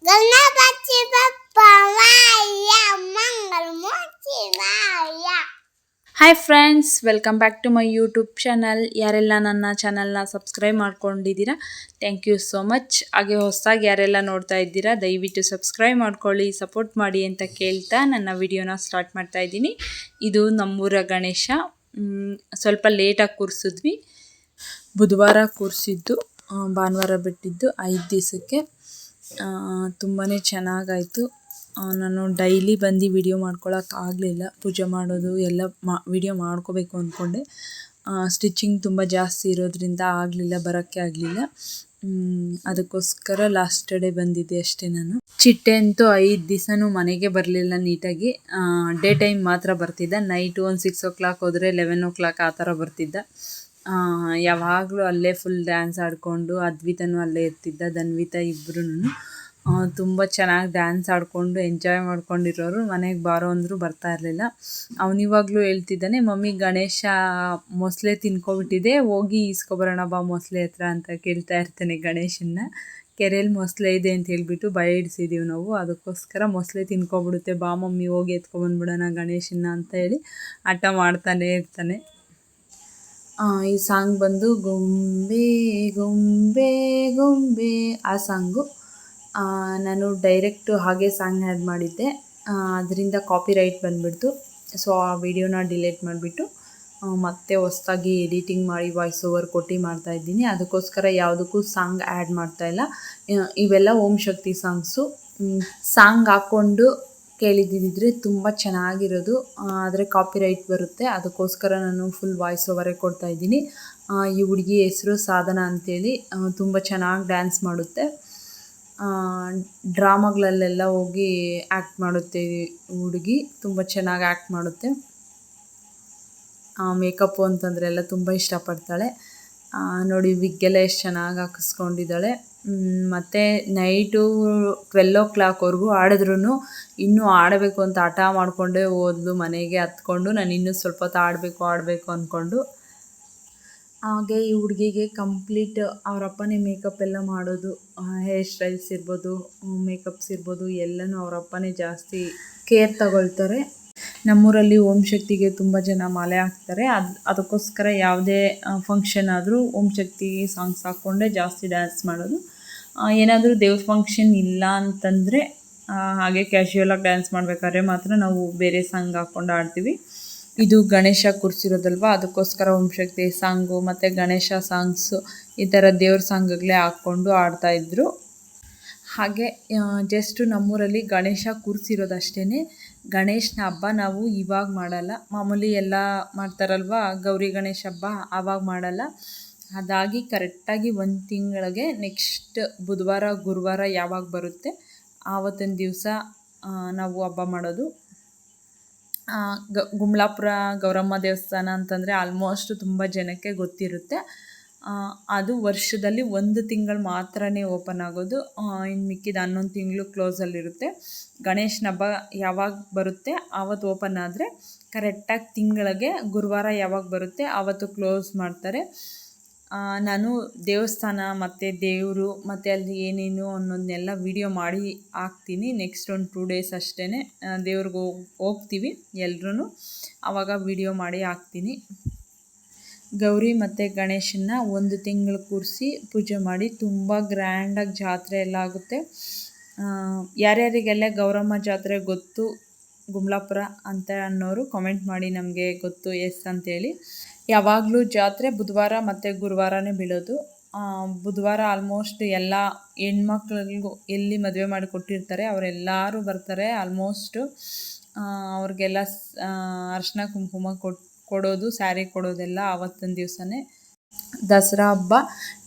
ಗಣಪತಿ ಬಪ್ಪ ಮಾಯ ಮಂಗಳಮೂರ್ತಿ ಮಾಯ. Hi friends, welcome back to my YouTube channel. ಯಾರೆಲ್ಲ ನನ್ನ ಚಾನಲ್ನ ಸಬ್ಸ್ಕ್ರೈಬ್ ಮಾಡ್ಕೊಂಡಿದ್ದೀರಾ, ಥ್ಯಾಂಕ್ ಯು ಸೋ ಮಚ್. ಹಾಗೆ ಹೊಸದಾಗಿ ಯಾರೆಲ್ಲ ನೋಡ್ತಾ ಇದ್ದೀರಾ, ದಯವಿಟ್ಟು ಸಬ್ಸ್ಕ್ರೈಬ್ ಮಾಡ್ಕೊಳ್ಳಿ, ಸಪೋರ್ಟ್ ಮಾಡಿ ಅಂತ ಕೇಳ್ತಾ ನನ್ನ ವಿಡಿಯೋನ ಸ್ಟಾರ್ಟ್ ಮಾಡ್ತಾ ಇದ್ದೀನಿ. ಇದು ನಮ್ಮೂರ ಗಣೇಶ. ಸ್ವಲ್ಪ ಲೇಟಾಗಿ ಕೂರಿಸಿದ್ವಿ. ಬುಧವಾರ ಕೂರಿಸಿದ್ದು, ಭಾನುವಾರ ಬಿಟ್ಟಿದ್ದು 5 ದಿವಸಕ್ಕೆ. ತುಂಬಾ ಚೆನ್ನಾಗಾಯಿತು. ನಾನು ಡೈಲಿ ಬಂದು ವಿಡಿಯೋ ಮಾಡ್ಕೊಳಕ್ಕಾಗಲಿಲ್ಲ. ಪೂಜೆ ಮಾಡೋದು ಎಲ್ಲ ವಿಡಿಯೋ ಮಾಡ್ಕೋಬೇಕು ಅಂದ್ಕೊಂಡೆ. ಸ್ಟಿಚಿಂಗ್ ತುಂಬ ಜಾಸ್ತಿ ಇರೋದ್ರಿಂದ ಬರೋಕ್ಕೆ ಆಗಲಿಲ್ಲ. ಅದಕ್ಕೋಸ್ಕರ ಲಾಸ್ಟ್ ಡೇ ಬಂದಿದ್ದೆ ಅಷ್ಟೇ. ನಾನು ಚಿಟ್ಟೆ ಅಂತೂ 5 ದಿವಸನೂ ಮನೆಗೆ ಬರಲಿಲ್ಲ ನೀಟಾಗಿ. ಡೇ ಟೈಮ್ ಮಾತ್ರ ಬರ್ತಿದ್ದ. ನೈಟು ಒಂದು 6 o'clock ಹೋದರೆ 11 o'clock ಆ ಥರ ಬರ್ತಿದ್ದ. ಯಾವಾಗಲೂ ಅಲ್ಲೇ ಫುಲ್ ಡ್ಯಾನ್ಸ್ ಆಡಿಕೊಂಡು, ಅದ್ವಿತನೂ ಅಲ್ಲೇ ಇರ್ತಿದ್ದ, ಧನ್ವಿತ ಇಬ್ಬರೂ ತುಂಬ ಚೆನ್ನಾಗಿ ಡ್ಯಾನ್ಸ್ ಆಡಿಕೊಂಡು ಎಂಜಾಯ್ ಮಾಡ್ಕೊಂಡಿರೋರು. ಮನೆಗೆ ಬಾರೋ ಅಂದರೂ ಬರ್ತಾ ಇರಲಿಲ್ಲ. ಅವನಿವಾಗಲೂ ಹೇಳ್ತಿದ್ದಾನೆ, ಮಮ್ಮಿ ಗಣೇಶ ಮೊಸಳೆ ತಿನ್ಕೊಬಿಟ್ಟಿದೆ, ಹೋಗಿ ಈಸ್ಕೊಬರೋಣ ಬಾ ಮೊಸಳೆ ಹತ್ರ ಅಂತ ಕೇಳ್ತಾ ಇರ್ತಾನೆ ಗಣೇಶನ್ನ. ಕೆರೆಯಲ್ಲಿ ಮೊಸಳೆ ಇದೆ ಅಂತ ಹೇಳ್ಬಿಟ್ಟು ಭಯ ಹಿಡಿಸಿದ್ದೀವಿ ನಾವು. ಅದಕ್ಕೋಸ್ಕರ ಮೊಸಳೆ ತಿನ್ಕೊಬಿಡುತ್ತೆ, ಬಾ ಮಮ್ಮಿ ಹೋಗಿ ಎತ್ಕೊಬಂದ್ಬಿಡೋಣ ಗಣೇಶನ್ನ ಅಂತ ಹೇಳಿ ಹಠ ಮಾಡ್ತಾನೆ ಇರ್ತಾನೆ. ಈ ಸಾಂಗ್ ಬಂದು ಗೊಂಬೆ ಗೊಂಬೆ ಗೊಂಬೆ ಆ ಸಾಂಗು. ನಾನು ಡೈರೆಕ್ಟು ಹಾಗೆ ಸಾಂಗ್ ಆ್ಯಡ್ ಮಾಡಿದ್ದೆ. ಅದರಿಂದ ಕಾಪಿರೈಟ್ ಬಂದುಬಿಡ್ತು. ಸೊ ಆ ವಿಡಿಯೋನ ಡಿಲೀಟ್ ಮಾಡಿಬಿಟ್ಟು ಮತ್ತೆ ಹೊಸದಾಗಿ ಎಡಿಟಿಂಗ್ ಮಾಡಿ ವಾಯ್ಸ್ ಓವರ್ ಕೊಟ್ಟು ಮಾಡ್ತಾಯಿದ್ದೀನಿ. ಅದಕ್ಕೋಸ್ಕರ ಯಾವುದಕ್ಕೂ ಸಾಂಗ್ ಆ್ಯಡ್ ಮಾಡ್ತಾಯಿಲ್ಲ. ಇವೆಲ್ಲ ಓಂ ಶಕ್ತಿ ಸಾಂಗ್ಸು. ಸಾಂಗ್ ಹಾಕ್ಕೊಂಡು ಕೇಳಿದ್ದಿದ್ರೆ ತುಂಬ ಚೆನ್ನಾಗಿರೋದು, ಆದರೆ ಕಾಪಿರೈಟ್ ಬರುತ್ತೆ. ಅದಕ್ಕೋಸ್ಕರ ನಾನು ಫುಲ್ ವಾಯ್ಸ್ ಓವರೇ ಕೊಡ್ತಾಯಿದ್ದೀನಿ. ಈ ಹುಡುಗಿ ಹೆಸರು ಸಾಧನ ಅಂತೇಳಿ. ತುಂಬ ಚೆನ್ನಾಗಿ ಡ್ಯಾನ್ಸ್ ಮಾಡುತ್ತೆ. ಡ್ರಾಮಾಗಳಲ್ಲೆಲ್ಲ ಹೋಗಿ ಆ್ಯಕ್ಟ್ ಮಾಡುತ್ತೆ ಹುಡುಗಿ. ತುಂಬ ಚೆನ್ನಾಗಿ ಆ್ಯಕ್ಟ್ ಮಾಡುತ್ತೆ. ಮೇಕಪ್ಪು ಅಂತಂದರೆ ಎಲ್ಲ ತುಂಬ ಇಷ್ಟಪಡ್ತಾಳೆ. ನೋಡಿ ವಿಗ್ಗೆಲ್ಲ ಎಷ್ಟು ಚೆನ್ನಾಗಿ ಹಾಕಿಸ್ಕೊಂಡಿದ್ದಾಳೆ. ಮತ್ತು ನೈಟು 12 o'clockವರೆಗೂ ಆಡಿದ್ರೂ ಇನ್ನೂ ಆಡಬೇಕು ಅಂತ ಹಠ ಮಾಡಿಕೊಂಡೇ ಹೋದ್ಲು. ಮನೆಗೆ ಹತ್ಕೊಂಡು ನಾನು ಇನ್ನೂ ಸ್ವಲ್ಪ ಹೊತ್ತು ಆಡಬೇಕು ಅಂದ್ಕೊಂಡು. ಹಾಗೆ ಈ ಹುಡುಗಿಗೆ ಕಂಪ್ಲೀಟ್ ಅವರಪ್ಪನೇ ಮೇಕಪ್ ಎಲ್ಲ ಮಾಡೋದು. ಹೇರ್ ಸ್ಟೈಲ್ಸ್ ಇರ್ಬೋದು, ಮೇಕಪ್ಸ್ ಇರ್ಬೋದು, ಎಲ್ಲನೂ ಅವರಪ್ಪನೇ ಜಾಸ್ತಿ ಕೇರ್ ತಗೊಳ್ತಾರೆ. ನಮ್ಮೂರಲ್ಲಿ ಓಂ ಶಕ್ತಿಗೆ ತುಂಬ ಜನ ಮಾಲೆ ಹಾಕ್ತಾರೆ. ಅದಕ್ಕೋಸ್ಕರ ಯಾವುದೇ ಫಂಕ್ಷನ್ ಆದರೂ ಓಂ ಶಕ್ತಿ ಸಾಂಗ್ಸ್ ಹಾಕ್ಕೊಂಡೆ ಜಾಸ್ತಿ ಡ್ಯಾನ್ಸ್ ಮಾಡೋದು. ಏನಾದರೂ ದೇವ್ರ ಫಂಕ್ಷನ್ ಇಲ್ಲ ಅಂತಂದರೆ ಹಾಗೆ ಕ್ಯಾಶುಯಲಾಗಿ ಡ್ಯಾನ್ಸ್ ಮಾಡಬೇಕಾದ್ರೆ ಮಾತ್ರ ನಾವು ಬೇರೆ ಸಾಂಗ್ ಹಾಕ್ಕೊಂಡು ಆಡ್ತೀವಿ. ಇದು ಗಣೇಶ ಕೂರಿಸಿರೋದಲ್ವ, ಅದಕ್ಕೋಸ್ಕರ ಓಂ ಶಕ್ತಿ ಸಾಂಗು ಮತ್ತು ಗಣೇಶ ಸಾಂಗ್ಸು ಈ ಥರ ದೇವ್ರ ಸಾಂಗ್ಗಳೇ ಹಾಕ್ಕೊಂಡು ಆಡ್ತಾಯಿದ್ರು. ಹಾಗೆ ಜಸ್ಟು ನಮ್ಮೂರಲ್ಲಿ ಗಣೇಶ ಕೂರಿಸಿರೋದಷ್ಟೇ. ಗಣೇಶನ ಹಬ್ಬ ನಾವು ಇವಾಗ ಮಾಡಲ್ಲ. ಮಾಮೂಲಿ ಎಲ್ಲ ಮಾಡ್ತಾರಲ್ವ ಗೌರಿ ಗಣೇಶ ಹಬ್ಬ, ಆವಾಗ ಮಾಡಲ್ಲ. ಅದಾಗಿ ಕರೆಕ್ಟಾಗಿ 1 ತಿಂಗಳಿಗೆ ನೆಕ್ಸ್ಟ್ ಬುಧವಾರ ಗುರುವಾರ ಯಾವಾಗ ಬರುತ್ತೆ ಆವತ್ತಿನ ದಿವಸ ನಾವು ಹಬ್ಬ ಮಾಡೋದು. ಗುಮ್ಲಾಪುರ ಗೌರಮ್ಮ ದೇವಸ್ಥಾನ ಅಂತಂದರೆ ಆಲ್ಮೋಸ್ಟ್ ತುಂಬ ಜನಕ್ಕೆ ಗೊತ್ತಿರುತ್ತೆ. ಅದು ವರ್ಷದಲ್ಲಿ 1 ತಿಂಗಳು ಮಾತ್ರನೇ ಓಪನ್ ಆಗೋದು. ಇನ್ನು ಮಿಕ್ಕಿದ 11 ತಿಂಗಳು ಕ್ಲೋಸಲ್ಲಿರುತ್ತೆ. ಗಣೇಶನ ಹಬ್ಬ ಯಾವಾಗ ಬರುತ್ತೆ ಆವತ್ತು ಓಪನ್ ಆದರೆ ಕರೆಕ್ಟಾಗಿ ತಿಂಗಳಿಗೆ ಗುರುವಾರ ಯಾವಾಗ ಬರುತ್ತೆ ಆವತ್ತು ಕ್ಲೋಸ್ ಮಾಡ್ತಾರೆ. ನಾನು ದೇವಸ್ಥಾನ ಮತ್ತು ದೇವರು ಮತ್ತು ಅಲ್ಲಿ ಏನೇನು ಅನ್ನೋದನ್ನೆಲ್ಲ ವಿಡಿಯೋ ಮಾಡಿ ಹಾಕ್ತೀನಿ. ನೆಕ್ಸ್ಟ್ ಒಂದು 2 days ಅಷ್ಟೇ ದೇವ್ರಿಗೆ ಹೋಗ್ತೀವಿ ಎಲ್ಲರೂ, ಆವಾಗ ವಿಡಿಯೋ ಮಾಡಿ ಹಾಕ್ತೀನಿ. ಗೌರಿ ಮತ್ತು ಗಣೇಶನ್ನ 1 ತಿಂಗಳು ಕೂರಿಸಿ ಪೂಜೆ ಮಾಡಿ ತುಂಬ ಗ್ರ್ಯಾಂಡಾಗಿ ಜಾತ್ರೆ ಎಲ್ಲ ಆಗುತ್ತೆ. ಯಾರ್ಯಾರಿಗೆಲ್ಲ ಗೌರಮ್ಮ ಜಾತ್ರೆ ಗೊತ್ತು ಗುಮ್ಲಾಪುರ ಅಂತ ಅನ್ನೋರು ಕಮೆಂಟ್ ಮಾಡಿ, ನಮಗೆ ಗೊತ್ತು ಎಸ್ ಅಂತೇಳಿ. ಯಾವಾಗಲೂ ಜಾತ್ರೆ ಬುಧವಾರ ಮತ್ತು ಗುರುವಾರನೇ ಬೀಳೋದು. ಬುಧವಾರ ಆಲ್ಮೋಸ್ಟ್ ಎಲ್ಲ ಹೆಣ್ಮಕ್ಳಿಗೂ ಎಲ್ಲಿ ಮದುವೆ ಮಾಡಿ ಕೊಟ್ಟಿರ್ತಾರೆ ಅವರೆಲ್ಲರೂ ಬರ್ತಾರೆ. ಆಲ್ಮೋಸ್ಟು ಅವ್ರಿಗೆಲ್ಲ ಅರಿಶಿನ ಕುಂಕುಮ ಕೊಡೋದು, ಸ್ಯಾರಿ ಕೊಡೋದೆಲ್ಲ ಆವತ್ತಿನ ದಿವಸನೇ. ದಸರಾ ಹಬ್ಬ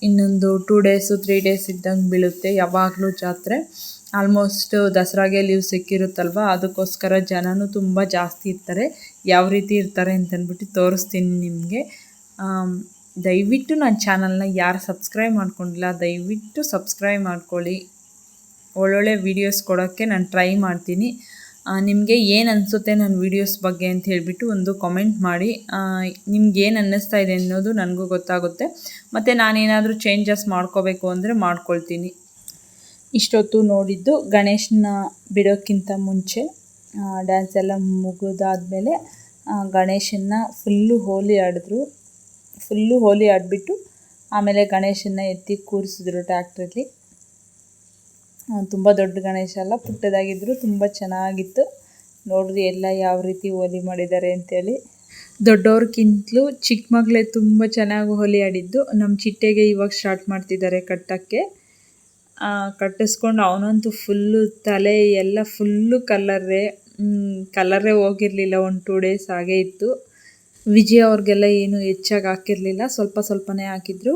ಇನ್ನೊಂದು 2 days 3 days ಇದ್ದಂಗೆ ಬೀಳುತ್ತೆ. ಯಾವಾಗಲೂ ಜಾತ್ರೆ ಆಲ್ಮೋಸ್ಟ್ ದಸರಾಗೆ ಲೀವ್ ಸಿಕ್ಕಿರುತ್ತಲ್ವ, ಅದಕ್ಕೋಸ್ಕರ ಜನನೂ ತುಂಬ ಜಾಸ್ತಿ ಇರ್ತಾರೆ. ಯಾವ ರೀತಿ ಇರ್ತಾರೆ ಅಂತಂದ್ಬಿಟ್ಟು ತೋರಿಸ್ತೀನಿ ನಿಮಗೆ. ದಯವಿಟ್ಟು ನನ್ನ ಚಾನಲ್ನ ಯಾರು ಸಬ್ಸ್ಕ್ರೈಬ್ ಮಾಡ್ಕೊಂಡಿಲ್ಲ ದಯವಿಟ್ಟು ಸಬ್ಸ್ಕ್ರೈಬ್ ಮಾಡ್ಕೊಳ್ಳಿ. ಒಳ್ಳೊಳ್ಳೆ ವೀಡಿಯೋಸ್ ಕೊಡೋಕ್ಕೆ ನಾನು ಟ್ರೈ ಮಾಡ್ತೀನಿ. ನಿಮಗೆ ಏನು ಅನಿಸುತ್ತೆ ನನ್ನ ವೀಡಿಯೋಸ್ ಬಗ್ಗೆ ಅಂತ ಹೇಳಿಬಿಟ್ಟು ಒಂದು ಕಾಮೆಂಟ್ ಮಾಡಿ. ನಿಮ್ಗೇನು ಅನ್ನಿಸ್ತಾ ಇದೆ ಅನ್ನೋದು ನನಗೂ ಗೊತ್ತಾಗುತ್ತೆ. ಮತ್ತು ನಾನೇನಾದರೂ ಚೇಂಜಸ್ ಮಾಡ್ಕೋಬೇಕು ಅಂದರೆ ಮಾಡ್ಕೊಳ್ತೀನಿ. ಇಷ್ಟೊತ್ತು ನೋಡಿದ್ದು ಗಣೇಶನ ಬಿಡೋಕ್ಕಿಂತ ಮುಂಚೆ ಡ್ಯಾನ್ಸ್ ಎಲ್ಲ ಮುಗಿದಾದ್ಮೇಲೆ ಗಣೇಶನ ಫುಲ್ಲು ಹೋಲಿ ಆಡಿಬಿಟ್ಟು ಆಮೇಲೆ ಗಣೇಶನ ಎತ್ತಿ ಕೂರಿಸಿದ್ರು ಟ್ಯಾಕ್ಟ್ರಲ್ಲಿ. ತುಂಬ ದೊಡ್ಡ ಗಣೇಶ ಅಲ್ಲ, ಪುಟ್ಟದಾಗಿದ್ರು, ತುಂಬ ಚೆನ್ನಾಗಿತ್ತು. ನೋಡ್ರಿ ಎಲ್ಲ ಯಾವ ರೀತಿ ಹೋಲಿ ಮಾಡಿದ್ದಾರೆ ಅಂತೇಳಿ. ದೊಡ್ಡವ್ರಿಗಿಂತಲೂ ಚಿಕ್ಕ ಮಗಳೇ ತುಂಬ ಚೆನ್ನಾಗಿ ಹೋಲಿ ಆಡಿದ್ದು. ನಮ್ಮ ಚಿಟ್ಟೆಗೆ ಇವಾಗ ಸ್ಟಾರ್ಟ್ ಮಾಡ್ತಿದ್ದಾರೆ ಕಟ್ಟೋಕ್ಕೆ. ಕಟ್ಟಿಸ್ಕೊಂಡು ಅವನಂತೂ ಫುಲ್ಲು ತಲೆ ಎಲ್ಲ ಫುಲ್ಲು ಕಲರೇ ಹೋಗಿರಲಿಲ್ಲ. 1-2 ಡೇಸ್ ಹಾಗೇ ಇತ್ತು. ವಿಜಯ್ ಅವ್ರಿಗೆಲ್ಲ ಏನು ಹೆಚ್ಚಾಗಿ ಹಾಕಿರಲಿಲ್ಲ, ಸ್ವಲ್ಪನೇ ಹಾಕಿದ್ರು.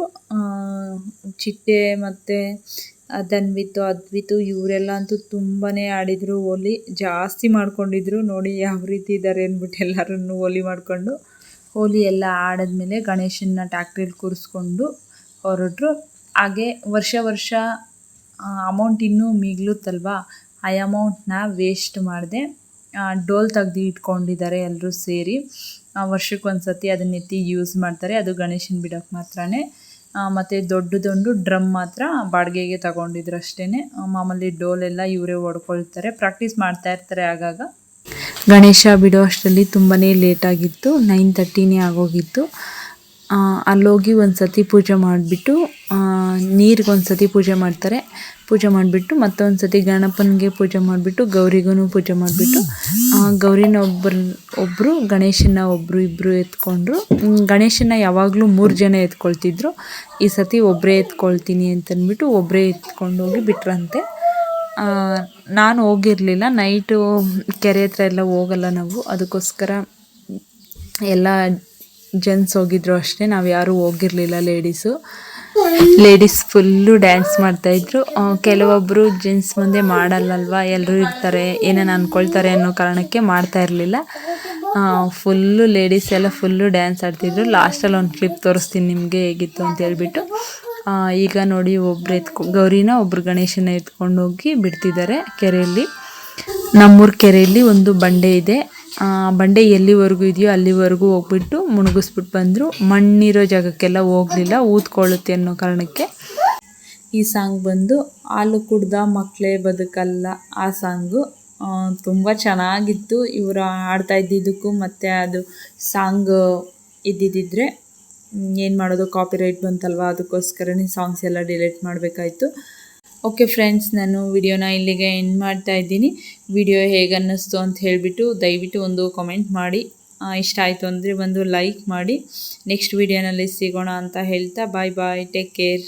ಚಿಟ್ಟೆ ಮತ್ತು ಅದ್ವಿತು ಇವರೆಲ್ಲ ಅಂತೂ ತುಂಬಾ ಆಡಿದರು ಹೋಲಿ, ಜಾಸ್ತಿ ಮಾಡ್ಕೊಂಡಿದ್ರು. ನೋಡಿ ಯಾವ ರೀತಿ ಇದ್ದಾರೆ ಅಂದ್ಬಿಟ್ಟು ಎಲ್ಲರನ್ನು ಹೋಲಿ ಮಾಡಿಕೊಂಡು. ಹೋಲಿ ಎಲ್ಲ ಆಡಿದ್ಮೇಲೆ ಗಣೇಶನ ಟ್ಯಾಕ್ಟ್ರಿಲಿ ಕೂರಿಸ್ಕೊಂಡು ಹೊರಟ್ರು. ಹಾಗೆ ವರ್ಷ ಅಮೌಂಟ್ ಇನ್ನೂ ಮಿಗ್ಲುತ್ತಲ್ವ, ಆ ಅಮೌಂಟ್ನ ವೇಸ್ಟ್ ಮಾಡದೆ ಡೋಲ್ ತೆಗ್ದು ಇಟ್ಕೊಂಡಿದ್ದಾರೆ ಎಲ್ಲರೂ ಸೇರಿ. ವರ್ಷಕ್ಕೊಂದು ಸತಿ ಅದನ್ನ ಎತ್ತಿ ಯೂಸ್ ಮಾಡ್ತಾರೆ, ಅದು ಗಣೇಶನ ಬಿಡೋಕ್ಕೆ ಮಾತ್ರನೇ. ಮತ್ತು ದೊಡ್ಡ ಡ್ರಮ್ ಮಾತ್ರ ಬಾಡಿಗೆಗೆ ತಗೊಂಡಿದ್ರು ಅಷ್ಟೇ. ಮಾಮೂಲಿ ಡೋಲೆಲ್ಲ ಇವರೇ ಹೊಡ್ಕೊಳ್ತಾರೆ, ಪ್ರಾಕ್ಟೀಸ್ ಮಾಡ್ತಾ ಇರ್ತಾರೆ ಆಗಾಗ. ಗಣೇಶ ಬಿಡೋ ಅಷ್ಟರಲ್ಲಿ ತುಂಬಾ ಲೇಟಾಗಿತ್ತು, 9:30ನೇ ಆಗೋಗಿತ್ತು. ಅಲ್ಲೋಗಿ ಒಂದು ಸತಿ ಪೂಜೆ ಮಾಡಿಬಿಟ್ಟು, ನೀರಿಗೊಂದು ಸತಿ ಪೂಜೆ ಮಾಡ್ತಾರೆ. ಪೂಜೆ ಮಾಡಿಬಿಟ್ಟು ಮತ್ತೊಂದು ಸತಿ ಗಣಪನಿಗೆ ಪೂಜೆ ಮಾಡಿಬಿಟ್ಟು, ಗೌರಿಗೂ ಪೂಜೆ ಮಾಡಿಬಿಟ್ಟು, ಗೌರಿನ ಒಬ್ಬರು ಗಣೇಶನ ಇಬ್ಬರು ಎತ್ಕೊಂಡ್ರು. ಗಣೇಶನ ಯಾವಾಗಲೂ 3 ಜನ ಎತ್ಕೊಳ್ತಿದ್ರು, ಈ ಸತಿ ಒಬ್ಬರೇ ಎತ್ಕೊಳ್ತೀನಿ ಅಂತಂದ್ಬಿಟ್ಟು ಒಬ್ಬರೇ ಎತ್ಕೊಂಡೋಗಿ ಬಿಟ್ರಂತೆ. ನಾನು ಹೋಗಿರಲಿಲ್ಲ, ನೈಟು ಕೆರೆ ಹತ್ರ ಎಲ್ಲ ಹೋಗಲ್ಲ ನಾವು, ಅದಕ್ಕೋಸ್ಕರ ಎಲ್ಲ ಜೆಂಟ್ಸ್ ಹೋಗಿದ್ರು ಅಷ್ಟೇ, ನಾವು ಯಾರೂ ಹೋಗಿರಲಿಲ್ಲ. ಲೇಡೀಸ್ ಫುಲ್ಲು ಡ್ಯಾನ್ಸ್ ಮಾಡ್ತಾಯಿದ್ರು. ಕೆಲವೊಬ್ಬರು ಜೆಂಟ್ಸ್ ಮುಂದೆ ಮಾಡಲ್ಲಲ್ವ, ಎಲ್ಲರೂ ಇರ್ತಾರೆ, ಏನೇನು ಅಂದ್ಕೊಳ್ತಾರೆ ಅನ್ನೋ ಕಾರಣಕ್ಕೆ ಮಾಡ್ತಾ ಇರಲಿಲ್ಲ. ಫುಲ್ಲು ಲೇಡೀಸ್ ಎಲ್ಲ ಫುಲ್ಲು ಡ್ಯಾನ್ಸ್ ಆಡ್ತಿದ್ರು. ಲಾಸ್ಟಲ್ಲಿ ಒಂದು ಕ್ಲಿಪ್ ತೋರಿಸ್ತೀನಿ ನಿಮಗೆ ಹೇಗಿತ್ತು ಅಂತ ಹೇಳ್ಬಿಟ್ಟು. ಈಗ ನೋಡಿ ಗೌರಿನ ಒಬ್ಬರು ಗಣೇಶನ ಎತ್ಕೊಂಡು ಹೋಗಿ ಬಿಡ್ತಿದ್ದಾರೆ ಕೆರೆಯಲ್ಲಿ. ನಮ್ಮೂರ ಕೆರೆಯಲ್ಲಿ ಒಂದು ಬಂಡೆ ಇದೆ, ಬಂಡೆ ಎಲ್ಲಿವರೆಗೂ ಇದೆಯೋ ಅಲ್ಲಿವರೆಗೂ ಹೋಗ್ಬಿಟ್ಟು ಮುಳುಗಿಸ್ಬಿಟ್ಟು ಬಂದರು. ಮಣ್ಣಿರೋ ಜಾಗಕ್ಕೆಲ್ಲ ಹೋಗಲಿಲ್ಲ, ಊದ್ಕೊಳ್ಳುತ್ತೆ ಅನ್ನೋ ಕಾರಣಕ್ಕೆ. ಈ ಸಾಂಗ್ ಬಂದು ಹಾಲು ಕುಡ್ದ ಮಕ್ಕಳೇ ಬದುಕಲ್ಲ, ಆ ಸಾಂಗು ತುಂಬ ಚೆನ್ನಾಗಿತ್ತು. ಇವರು ಹಾಡ್ತಾ ಇದ್ದಿದ್ದಕ್ಕೂ ಮತ್ತು ಅದು ಸಾಂಗ್ ಇದ್ದಿದ್ದರೆ ಏನು ಮಾಡೋದು, ಕಾಪಿರೈಟ್ ಬಂತಲ್ವ, ಅದಕ್ಕೋಸ್ಕರನೇ ಸಾಂಗ್ಸ್ ಎಲ್ಲ ಡಿಲೀಟ್ ಮಾಡಬೇಕಾಯ್ತು. ಓಕೆ ಫ್ರೆಂಡ್ಸ್, ನಾನು ವಿಡಿಯೋನ ಇಲ್ಲಿಗೆ ಎಂಡ್ ಮಾಡ್ತಾ ಇದ್ದೀನಿ. ವಿಡಿಯೋ ಹೇಗೆ ಅನ್ನಿಸ್ತು ಅಂತ ಹೇಳಿಬಿಟ್ಟು ದಯವಿಟ್ಟು ಒಂದು ಕಮೆಂಟ್ ಮಾಡಿ. ಇಷ್ಟ ಆಯಿತು ಅಂದರೆ ಒಂದು ಲೈಕ್ ಮಾಡಿ. ನೆಕ್ಸ್ಟ್ ವಿಡಿಯೋನಲ್ಲಿ ಸಿಗೋಣ ಅಂತ ಹೇಳ್ತಾ ಬಾಯ್, ಟೇಕ್ ಕೇರ್.